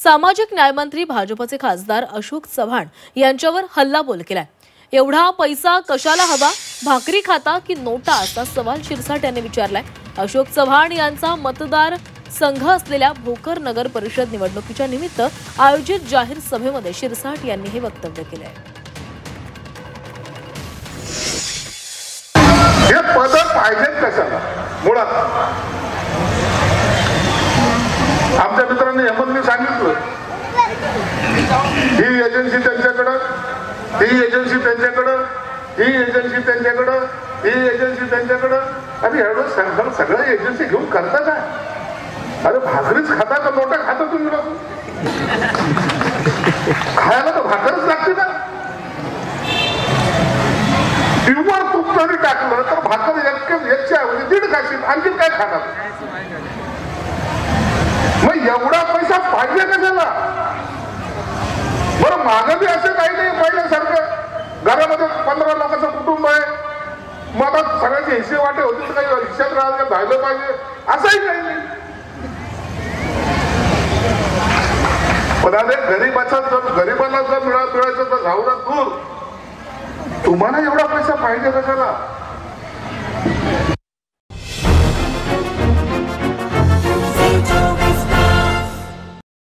सामाजिक न्यायमंत्री भाजपचे खासदार अशोक चव्हाण यांच्यावर हल्लाबोल केलाय। एवढा पैसा कशाला हवा, भाकरी खाता की नोटा, असा सवाल शिरसाट यांनी विचारलाय। अशोक चव्हाण यांचा मतदार संघ असलेल्या भोकर नगर परिषद निवडणुकीच्या निमित्त आयोजित जाहीर सभेमध्ये शिरसाट यांनी हे वक्तव्य केलंय। हे पद पाहिजेत कशाला? मुळात आमच्या मित्रांनी हेमंतने सांगितलं, ही एजन्सी त्यांच्याकडं, ही एजन्सी त्यांच्याकडं, ही एजन्सी त्यांच्याकडं, ही एजन्सी त्यांच्याकडं। आणि एवढं सगळं एजन्सी घेऊन करता काय? अरे भाकरीच खाता का नोटा खाता तुम्ही लोक? खायला तर भाकरच लागते ना। ट्यूबवर तूप जरी टाकलं तर भाकर एकच्या ऐवजी 1.5 खाशील, आणखी काय खाणार? मग एवढा पैसा पाहिजे कशाला? बरं मागं बी असं काही नाही पहिल्यासारखं घरामध्ये 15 लोकांचं कुटुंब आहे, मग आता सगळ्यांचे हिस्से वाटे होते, काही रिक्षात राहायला पाहिजे असंही काही नाही। पण अरे गरीबाला जर मिळायचं तर जाऊ ना दूर, तुम्हाला एवढा पैसा पाहिजे कशाला?